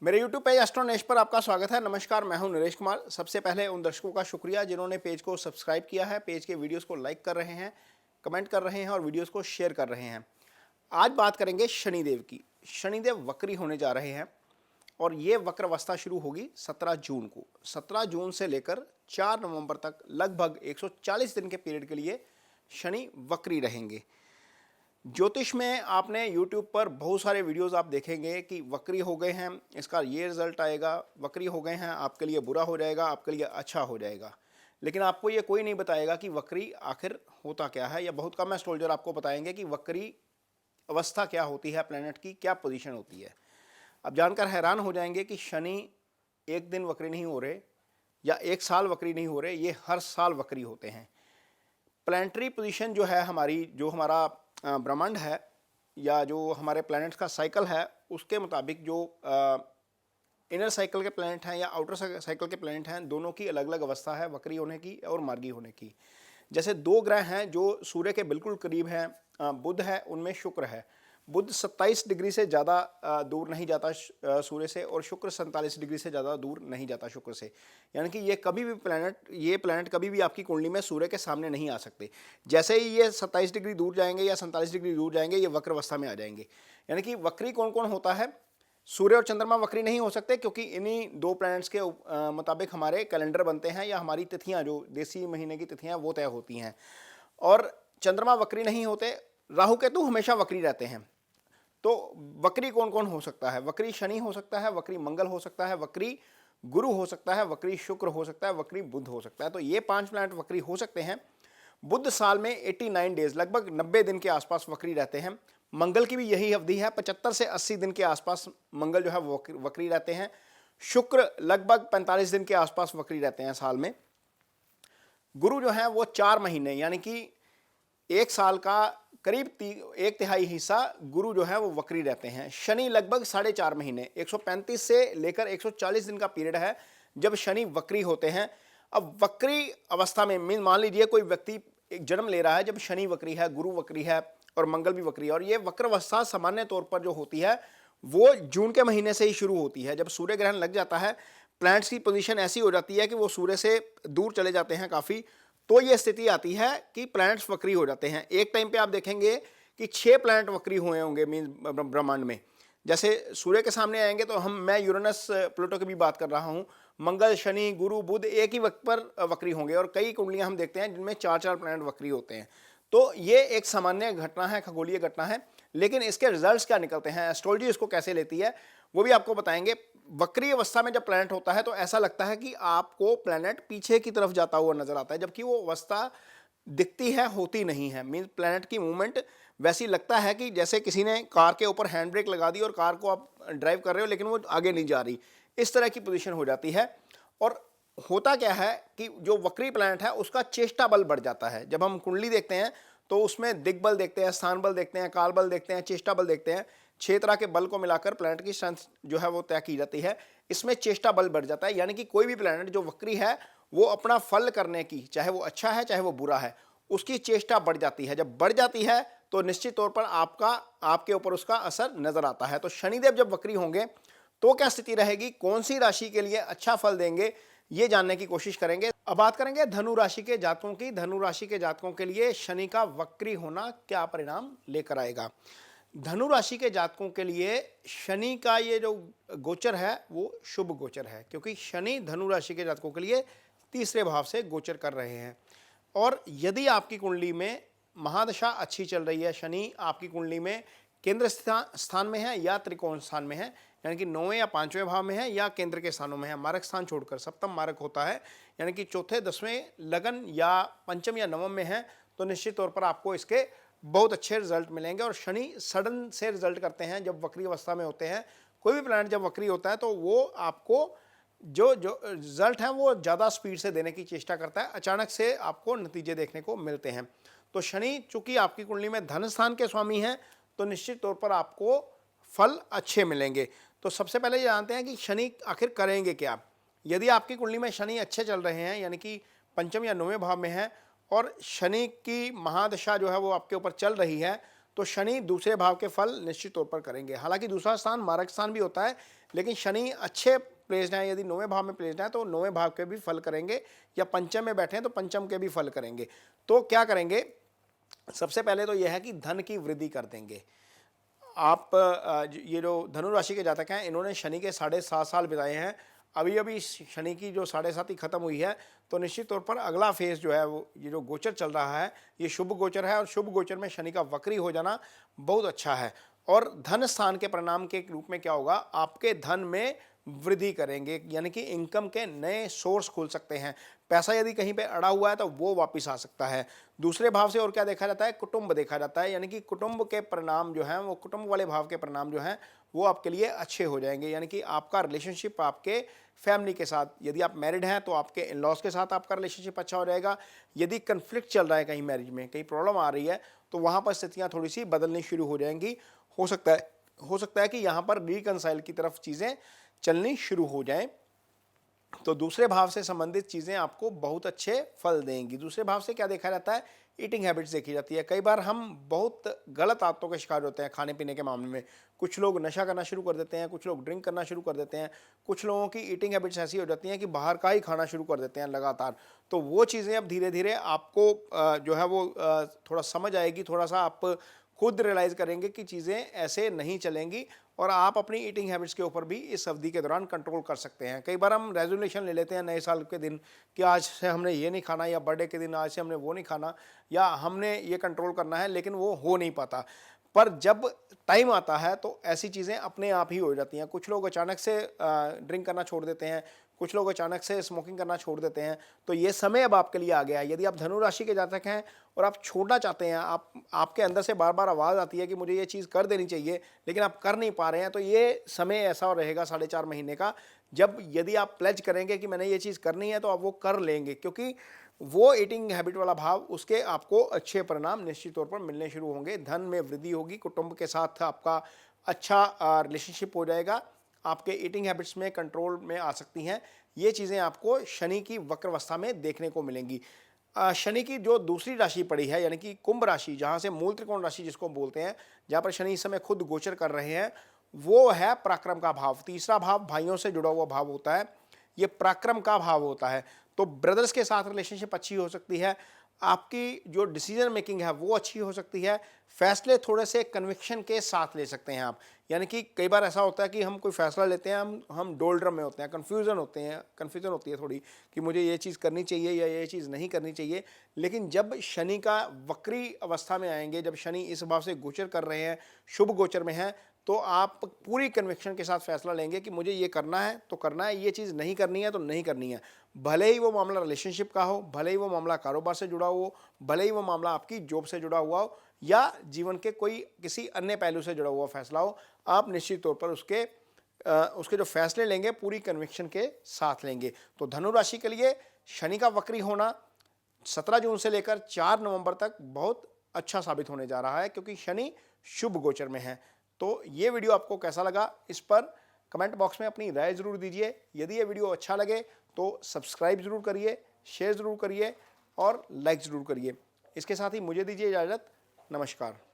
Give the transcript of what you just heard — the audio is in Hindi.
मेरे YouTube पेज एस्ट्रोनेश पर आपका स्वागत है। नमस्कार, मैं हूं नरेश कुमार। सबसे पहले उन दर्शकों का शुक्रिया जिन्होंने पेज को सब्सक्राइब किया है, पेज के वीडियोस को लाइक कर रहे हैं, कमेंट कर रहे हैं और वीडियोस को शेयर कर रहे हैं। आज बात करेंगे शनिदेव की। शनिदेव वक्री होने जा रहे हैं और ये वक्र अवस्था शुरू होगी 17 जून को। 17 जून से लेकर 4 नवंबर तक लगभग 140 दिन के पीरियड के लिए शनि वक्री रहेंगे। ज्योतिष में आपने YouTube पर बहुत सारे वीडियोस आप देखेंगे कि वक्री हो गए हैं, इसका ये रिजल्ट आएगा, वक्री हो गए हैं, आपके लिए बुरा हो जाएगा, आपके लिए अच्छा हो जाएगा। लेकिन आपको ये कोई नहीं बताएगा कि वक्री आखिर होता क्या है, या बहुत कम एस्ट्रोलॉजर आपको बताएंगे कि वक्री अवस्था क्या होती है, प्लैनेट की क्या पोजीशन होती है। अब जानकर हैरान हो जाएंगे कि शनि एक दिन वक्री नहीं हो रहे या एक साल वक्री नहीं हो रहे, ये हर साल वक्री होते हैं। प्लैनेटरी पोजीशन जो है हमारी, जो हमारा ब्रह्मांड है या जो हमारे प्लैनेट्स का साइकिल है, उसके मुताबिक जो इनर साइकिल के प्लैनेट हैं या आउटर साइकिल के प्लैनेट हैं, दोनों की अलग अलग अवस्था है वक्री होने की और मार्गी होने की। जैसे दो ग्रह हैं जो सूर्य के बिल्कुल करीब हैं, बुध है, उनमें शुक्र है। बुध 27 डिग्री से ज़्यादा दूर नहीं जाता सूर्य से, और शुक्र 47 डिग्री से ज़्यादा दूर नहीं जाता शुक्र से। यानी कि ये कभी भी ये प्लैनेट कभी भी आपकी कुंडली में सूर्य के सामने नहीं आ सकते। जैसे ही ये 27 डिग्री दूर जाएंगे या 47 डिग्री दूर जाएंगे, ये वक्र अवस्था में आ जाएंगे। यानी कि वक्री कौन कौन होता है? सूर्य और चंद्रमा वक्री नहीं हो सकते, क्योंकि इन्हीं दो प्लैनेट्स के मुताबिक हमारे कैलेंडर बनते हैं या हमारी तिथियाँ, जो देसी महीने की तिथियाँ, वो तय होती हैं। और चंद्रमा वक्री नहीं होते, राहु केतु हमेशा वक्री रहते हैं। तो वक्री कौन कौन हो सकता है? वक्री शनि हो सकता है, वक्री मंगल हो सकता है, वक्री गुरु हो सकता है, वक्री शुक्र हो सकता है, वक्री बुध हो सकता है। तो ये 5 प्लैनेट वक्री हो सकते हैं। बुध साल में 89 डेज, लगभग 90 दिन के आसपास वक्री रहते हैं। मंगल की भी यही अवधि है, 75 से 80 दिन के आसपास मंगल जो है वो वक्री रहते हैं। शुक्र लगभग 45 दिन के आसपास वक्री रहते हैं साल में। गुरु जो है वो 4 महीने, यानी कि एक साल का करीब 1/3 हिस्सा गुरु जो है वो वक्री रहते हैं। शनि लगभग 4.5 महीने, 135 से लेकर 140 दिन का पीरियड है जब शनि वक्री होते हैं। अब वक्री अवस्था में मान लीजिए कोई व्यक्ति एक जन्म ले रहा है जब शनि वक्री है, गुरु वक्री है और मंगल भी वक्री है, और ये वक्र अवस्था सामान्य तौर पर जो होती है वो जून के महीने से ही शुरू होती है। जब सूर्य ग्रहण लग जाता है, प्लैनेट्स की पोजीशन ऐसी हो जाती है कि वो सूर्य से दूर चले जाते हैं काफ़ी, तो ये स्थिति आती है कि प्लैनेट्स वक्री हो जाते हैं। एक टाइम पे आप देखेंगे कि 6 प्लैनेट वक्री हुए होंगे मीन ब्रह्मांड में। जैसे सूर्य के सामने आएंगे तो मैं यूरेनस प्लूटो की भी बात कर रहा हूँ, मंगल शनि गुरु बुध एक ही वक्त पर वक्री होंगे, और कई कुंडलियां हम देखते हैं जिनमें 4-4 प्लैनेट वक्री होते हैं। तो ये एक सामान्य घटना है, खगोलीय घटना है। लेकिन इसके रिजल्ट्स क्या निकलते हैं, एस्ट्रोलॉजी इसको कैसे लेती है, वो भी आपको बताएंगे। वक्री अवस्था में जब प्लैनेट होता है तो ऐसा लगता है कि आपको प्लैनेट पीछे की तरफ जाता हुआ नजर आता है, जबकि वो अवस्था दिखती है, होती नहीं है। मीन प्लैनेट की मूवमेंट वैसी लगता है कि जैसे किसी ने कार के ऊपर हैंड ब्रेक लगा दी और कार को आप ड्राइव कर रहे हो लेकिन वो आगे नहीं जा रही, इस तरह की पोजीशन हो जाती है। और होता क्या है कि जो वक्री प्लैनेट है उसका चेष्टा बल बढ़ जाता है। जब हम कुंडली देखते हैं तो उसमें दिग्बल देखते हैं, स्थान बल देखते हैं, काल बल देखते हैं, चेष्टा बल देखते हैं। 6 तरह के बल को मिलाकर प्लैनेट की स्ट्रेंथ जो है वो तय की जाती है। इसमें चेष्टा बल बढ़ जाता है, यानी कि कोई भी प्लैनेट जो वक्री है वो अपना फल करने की, चाहे वो अच्छा है चाहे वो बुरा है, उसकी चेष्टा बढ़ जाती है। जब बढ़ जाती है तो निश्चित तौर पर आपके ऊपर उसका असर नजर आता है। तो शनिदेव जब वक्री होंगे तो क्या स्थिति रहेगी, कौन सी राशि के लिए अच्छा फल देंगे, ये जानने की कोशिश करेंगे। अब बात करेंगे धनु राशि के जातकों की। धनु राशि के जातकों के लिए शनि का वक्री होना क्या परिणाम लेकर आएगा। धनु राशि के जातकों के लिए शनि का ये जो गोचर है वो शुभ गोचर है, क्योंकि शनि धनु राशि के जातकों के लिए 3रे भाव से गोचर कर रहे हैं। और यदि आपकी कुंडली में महादशा अच्छी चल रही है, शनि आपकी कुंडली में केंद्र स्थान में है या त्रिकोण स्थान में है, यानी कि 9वें या 5वें भाव में है या केंद्र के स्थानों में है, मारक स्थान छोड़कर सप्तम मारक होता है, यानी कि 4थे 10वें लगन या पंचम या नवम में है, तो निश्चित तौर पर आपको इसके बहुत अच्छे रिजल्ट मिलेंगे। और शनि सडन से रिजल्ट करते हैं जब वक्री अवस्था में होते हैं। कोई भी प्लैनेट जब वक्री होता है तो वो आपको जो रिजल्ट है वो ज़्यादा स्पीड से देने की चेष्टा करता है, अचानक से आपको नतीजे देखने को मिलते हैं। तो शनि चूंकि आपकी कुंडली में धन स्थान के स्वामी हैं तो निश्चित तौर पर आपको फल अच्छे मिलेंगे। तो सबसे पहले ये जानते हैं कि शनि आखिर करेंगे क्या। यदि आपकी कुंडली में शनि अच्छे चल रहे हैं, यानी कि पंचम या 9वें भाव में है, और शनि की महादशा जो है वो आपके ऊपर चल रही है, तो शनि दूसरे भाव के फल निश्चित तौर पर करेंगे। हालांकि दूसरा स्थान मारक स्थान भी होता है, लेकिन शनि अच्छे प्लेस्ड हैं, यदि 9वें भाव में प्लेस्ड हैं तो 9वें भाव के भी फल करेंगे, या पंचम में बैठे हैं तो पंचम के भी फल करेंगे। तो क्या करेंगे, सबसे पहले तो यह है कि धन की वृद्धि कर देंगे। आप ये जो धनु राशि के जातक हैं, इन्होंने शनि के 7.5 साल बिताए हैं। अभी अभी शनि की जो 7.5 खत्म हुई है, तो निश्चित तौर पर अगला फेज जो है वो ये जो गोचर चल रहा है, ये शुभ गोचर है, और शुभ गोचर में शनि का वक्री हो जाना बहुत अच्छा है। और धन स्थान के परिणाम के रूप में क्या होगा, आपके धन में वृद्धि करेंगे, यानी कि इनकम के नए सोर्स खुल सकते हैं। पैसा यदि कहीं पे अड़ा हुआ है तो वो वापस आ सकता है। दूसरे भाव से और क्या देखा जाता है, कुटुंब देखा जाता है, यानी कि कुटुंब के परिणाम जो हैं वो कुटुंब वाले भाव के परिणाम जो हैं वो आपके लिए अच्छे हो जाएंगे। यानी कि आपका रिलेशनशिप आपके फैमिली के साथ, यदि आप मैरिड हैं तो आपके इन लॉज के साथ आपका रिलेशनशिप अच्छा हो जाएगा। यदि कन्फ्लिक्ट चल रहा है कहीं मैरिज में, कहीं प्रॉब्लम आ रही है, तो वहाँ पर स्थितियाँ थोड़ी सी बदलनी शुरू हो जाएंगी। हो सकता है कि यहाँ पर रिकंसाइल की तरफ चीज़ें चलनी शुरू हो जाएं। तो दूसरे भाव से संबंधित चीज़ें आपको बहुत अच्छे फल देंगी। दूसरे भाव से क्या देखा जाता है, ईटिंग हैबिट्स देखी जाती है। कई बार हम बहुत गलत आदतों के शिकार होते हैं खाने पीने के मामले में। कुछ लोग नशा करना शुरू कर देते हैं, कुछ लोग ड्रिंक करना शुरू कर देते हैं, कुछ लोगों की ईटिंग हैबिट्स ऐसी हो जाती हैं कि बाहर का ही खाना शुरू कर देते हैं लगातार। तो वो चीज़ें अब धीरे धीरे आपको जो है वो थोड़ा समझ आएगी, थोड़ा सा आप खुद रियलाइज़ करेंगे कि चीज़ें ऐसे नहीं चलेंगी, और आप अपनी ईटिंग हैबिट्स के ऊपर भी इस अवधि के दौरान कंट्रोल कर सकते हैं। कई बार हम रेजोल्यूशन ले लेते हैं नए साल के दिन कि आज से हमने ये नहीं खाना, या बर्थडे के दिन आज से हमने वो नहीं खाना, या हमने ये कंट्रोल करना है, लेकिन वो हो नहीं पाता। पर जब टाइम आता है तो ऐसी चीज़ें अपने आप ही हो जाती हैं। कुछ लोग अचानक से ड्रिंक करना छोड़ देते हैं, कुछ लोग अचानक से स्मोकिंग करना छोड़ देते हैं। तो ये समय अब आपके लिए आ गया है। यदि आप धनु राशि के जातक हैं और आप छोड़ना चाहते हैं, आपके अंदर से बार बार आवाज़ आती है कि मुझे ये चीज़ कर देनी चाहिए, लेकिन आप कर नहीं पा रहे हैं, तो ये समय ऐसा रहेगा 4.5 महीने का, जब यदि आप प्लेज करेंगे कि मैंने ये चीज़ करनी है, तो आप वो कर लेंगे, क्योंकि वो ईटिंग हैबिट वाला भाव, उसके आपको अच्छे परिणाम निश्चित तौर पर मिलने शुरू होंगे। धन में वृद्धि होगी, कुटुंब के साथ आपका अच्छा रिलेशनशिप हो जाएगा, आपके ईटिंग हैबिट्स में कंट्रोल में आ सकती हैं। ये चीज़ें आपको शनि की वक्रावस्था में देखने को मिलेंगी। शनि की जो दूसरी राशि पड़ी है, यानी कि कुंभ राशि, जहाँ से मूल त्रिकोण राशि जिसको बोलते हैं, जहाँ पर शनि इस समय खुद गोचर कर रहे हैं, वो है पराक्रम का भाव। तीसरा भाव भाइयों से जुड़ा हुआ भाव होता है, ये पराक्रम का भाव होता है। तो ब्रदर्स के साथ रिलेशनशिप अच्छी हो सकती है, आपकी जो डिसीजन मेकिंग है वो अच्छी हो सकती है, फैसले थोड़े से कन्विक्शन के साथ ले सकते हैं आप। यानी कि कई बार ऐसा होता है कि हम कोई फैसला लेते हैं, हम डोल्ड्रम में होते हैं, कन्फ्यूज़न होती है थोड़ी कि मुझे ये चीज़ करनी चाहिए या ये चीज़ नहीं करनी चाहिए। लेकिन जब शनि का वक्री अवस्था में आएंगे, जब शनि इस भाव से गोचर कर रहे हैं, शुभ गोचर में हैं, तो आप पूरी कन्विक्शन के साथ फैसला लेंगे कि मुझे ये करना है तो करना है, ये चीज़ नहीं करनी है तो नहीं करनी है। भले ही वो मामला रिलेशनशिप का हो, भले ही वो मामला कारोबार से जुड़ा हो, भले ही वो मामला आपकी जॉब से जुड़ा हुआ हो, या जीवन के कोई किसी अन्य पहलू से जुड़ा हुआ फैसला हो, आप निश्चित तौर पर उसके जो फैसले लेंगे पूरी कन्विक्शन के साथ लेंगे। तो धनु राशि के लिए शनि का वक्री होना 17 जून से लेकर 4 नवंबर तक बहुत अच्छा साबित होने जा रहा है, क्योंकि शनि शुभ गोचर में है। तो ये वीडियो आपको कैसा लगा, इस पर कमेंट बॉक्स में अपनी राय ज़रूर दीजिए। यदि ये वीडियो अच्छा लगे तो सब्सक्राइब ज़रूर करिए, शेयर ज़रूर करिए और लाइक ज़रूर करिए। इसके साथ ही मुझे दीजिए इजाज़त। नमस्कार।